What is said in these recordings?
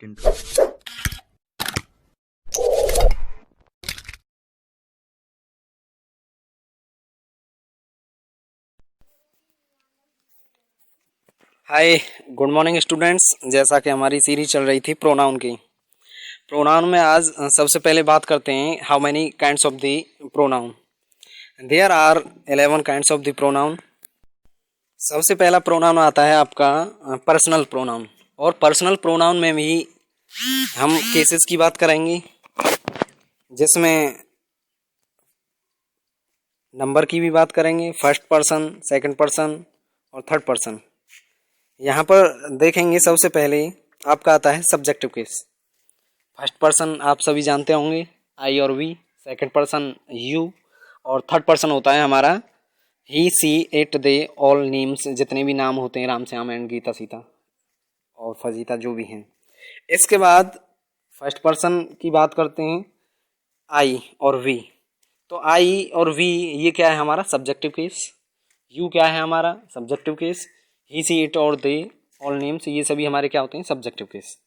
intro. हाय, good morning students. जैसा कि हमारी सीरीज चल रही थी प्रोनाउन की। प्रोनाउन में आज सबसे पहले बात करते हैं how many kinds of the pronoun. There are 11 kinds of the pronoun. सबसे पहला प्रोनाउन आता है आपका पर्सनल प्रोनाउन, और पर्सनल प्रोनाउन में भी हम केसेस की बात करेंगे, जिसमें नंबर की भी बात करेंगे, फर्स्ट पर्सन, सेकंड पर्सन और थर्ड पर्सन। यहाँ पर देखेंगे सबसे पहले आपका आता है सब्जेक्टिव केस। फर्स्ट पर्सन आप सभी जानते होंगे, आई और वी। सेकंड पर्सन यू, और थर्ड पर्सन होता है हमारा ही, she, it, they, all names, जितने भी नाम होते हैं, राम श्याम एंड गीता सीता और फजीता जो भी हैं। इसके बाद फर्स्ट पर्सन की बात करते हैं, आई और वी। तो आई और वी ये क्या है हमारा सब्जेक्टिव केस। यू क्या है हमारा subjective case. He, she, it और दे, ऑल नेम्स, ये सभी हमारे क्या होते हैं सब्जेक्टिव केस।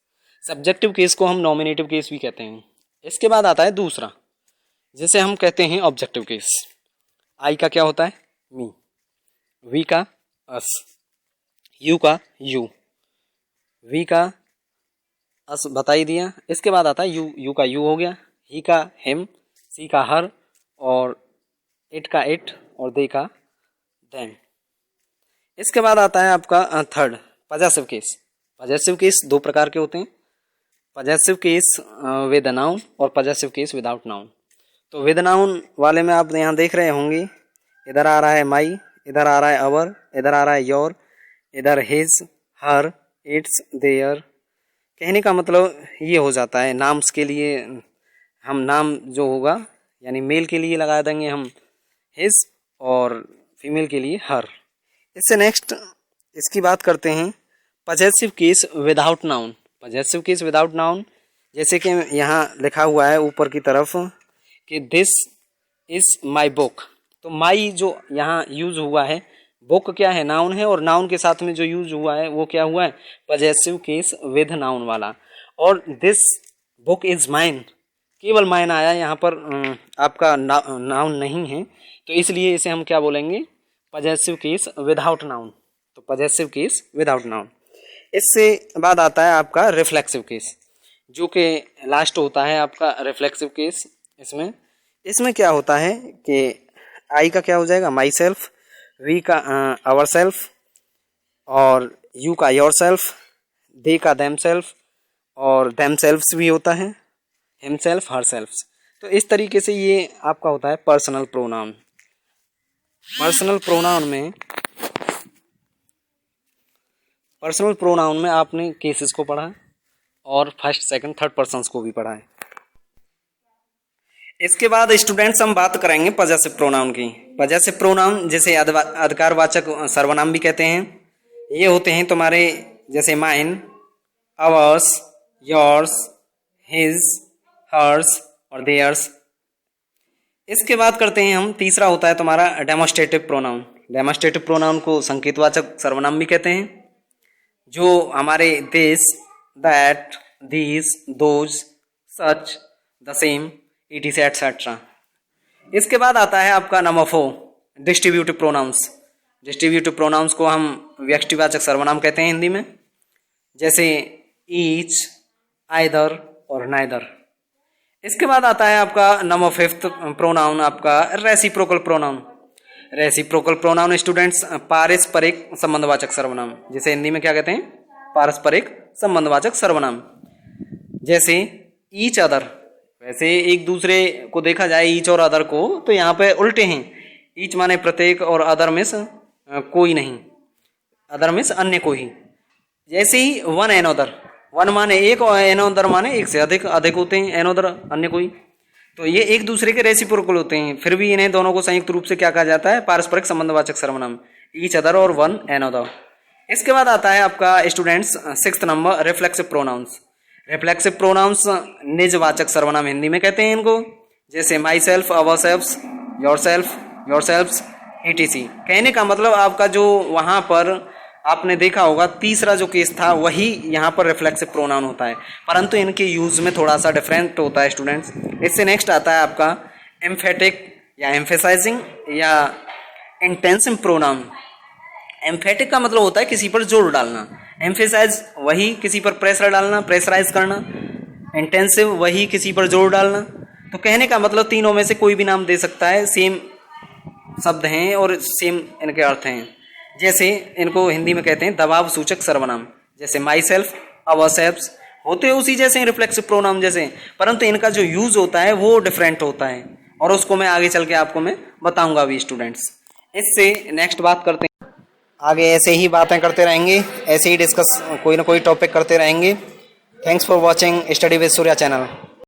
सब्जेक्टिव केस को हम नॉमिनेटिव केस भी कहते हैं। इसके बाद आता है दूसरा, जिसे हम कहते हैं ऑब्जेक्टिव केस। आई का क्या होता है मी, वी का अस, यू का यू, वी का अस बता ही दिया। इसके बाद आता है यू का यू हो गया, ही का हिम, सी का हर, और इट का इट, और दे का देम। इसके बाद आता है आपका third possessive case. Possessive case दो प्रकार के होते हैं, पजेसिव केस विद नाउन और पजेसिव केस विदाउट नाउन। तो विद नाउन वाले में आप यहाँ देख रहे होंगे, इधर आ रहा है माई, इधर आ रहा है अवर, इधर आ रहा है योर, इधर हिज, हर, इट्स, देयर। कहने का मतलब ये हो जाता है, नाम्स के लिए हम नाम जो होगा यानी मेल के लिए लगा देंगे हम हिज, और फीमेल के लिए हर। इससे नेक्स्ट इसकी बात करते हैं possessive case without noun. Possessive case without noun, जैसे कि यहाँ लिखा हुआ है ऊपर की तरफ कि दिस इज माई बुक। तो माई जो यहाँ यूज हुआ है, बुक क्या है नाउन है, और नाउन के साथ में जो यूज हुआ है वो क्या हुआ है पजेसिव केस विद नाउन वाला। और दिस बुक इज माइन, केवल माइन आया, यहाँ पर आपका नाउन नहीं है, तो इसलिए इसे हम क्या बोलेंगे पजेसिव केस विदाउट नाउन। तो पजेसिव केस विदाउट नाउन। इससे बाद आता है आपका रिफ्लेक्सिव केस, जो कि लास्ट होता है आपका रिफ्लेक्सिव केस। इसमें क्या होता है कि आई का क्या हो जाएगा माई सेल्फ, वी का आवर सेल्फ, और यू का योर सेल्फ, दे का देम सेल्फ, और देम सेल्फ्स भी होता है, हिम सेल्फ, हर सेल्फ। तो इस तरीके से ये आपका होता है पर्सनल प्रोनाउन। पर्सनल प्रोनाउन में आपने केसेस को पढ़ा और फर्स्ट, सेकंड, थर्ड पर्सन्स को भी पढ़ा है। इसके बाद स्टूडेंट्स हम बात करेंगे पजेसिव प्रोनाउन की। पजेसिव प्रोनाउन जिसे अधिकारवाचक सर्वनाम भी कहते हैं, ये होते हैं तुम्हारे जैसे mine, ours, yours, his, hers और देयर्स। इसके बाद करते हैं हम, तीसरा होता है तुम्हारा डेमोस्ट्रेटिव प्रोनाउन। डेमोस्ट्रेटिव प्रोनाउन को संकेतवाचक सर्वनाम भी कहते हैं, जो हमारे this, that, these, those, such, the same, etc etcetera. इसके बाद आता है आपका number 4 distributive pronounce. Distributive pronounce को हम व्यक्तिवाचक सर्वनाम कहते हैं हिंदी में, जैसे ईच, आइदर और नाइदर। इसके बाद आता है आपका नंबर 5 प्रोनाउन आपका reciprocal pronoun. Reciprocal pronoun students पारस्परिक संबंधवाचक सर्वनाम, जिसे हिंदी में क्या कहते हैं पारस्परिक संबंधवाचक सर्वनाम। जैसे ईच अदर, वैसे एक दूसरे को देखा जाए ईच और अदर को, तो यहाँ पे उल्टे हैं। ईच माने प्रत्येक और अदर में कोई नहीं, अदर में अन्य को ही। जैसे ही वन एन अदर, वन माने एक और एन अदर माने एक से अधिक, अधिक होते हैं एन अदर अन्य कोई। तो ये एक दूसरे के रेसिप्रोकल होते हैं, फिर भी इन्हें दोनों को संयुक्त रूप से क्या कहा जाता है पारस्परिक संबंधवाचक सर्वनाम, ईच अदर और वन एन अदर। इसके बाद आता है आपका students 6th number reflexive pronouns. Reflexive pronouns निजवाचक सर्वनाम हिंदी में कहते हैं इनको, जैसे myself, ourself, yourself, yourself, etc। कहने का मतलब आपका जो वहाँ पर आपने देखा होगा तीसरा जो केस था वही यहाँ पर रिफ्लेक्सिव प्रोनाउन होता है, परंतु इनके यूज में थोड़ा सा डिफरेंट होता है स्टूडेंट्स। इससे नेक्स्ट आता है आपका एम्फेटिक या एम्फेसाइजिंग या इंटेंसिव प्रोनाउन। एम्फेटिक का मतलब होता है किसी पर जोर डालना, एम्फेसाइज वही किसी पर प्रेशर डालना, प्रेशराइज करना, इंटेंसिव वही किसी पर जोर डालना। तो कहने का मतलब तीनों में से कोई भी नाम दे सकता है, सेम शब्द हैं और सेम इनके अर्थ हैं। जैसे इनको हिंदी में कहते हैं दबाव सूचक सर्वनाम, जैसे माई सेल्फ, अवरसेल्व्स होते उसी जैसे रिफ्लेक्सिव प्रोनाउन जैसे, परंतु इनका जो यूज होता है वो डिफरेंट होता है और उसको मैं आगे चल के आपको मैं बताऊंगा अभी स्टूडेंट्स। इससे नेक्स्ट बात करते हैं, आगे ऐसे ही बातें करते रहेंगे, ऐसे ही डिस्कस कोई ना कोई टॉपिक करते रहेंगे। Thanks for watching study with Surya channel.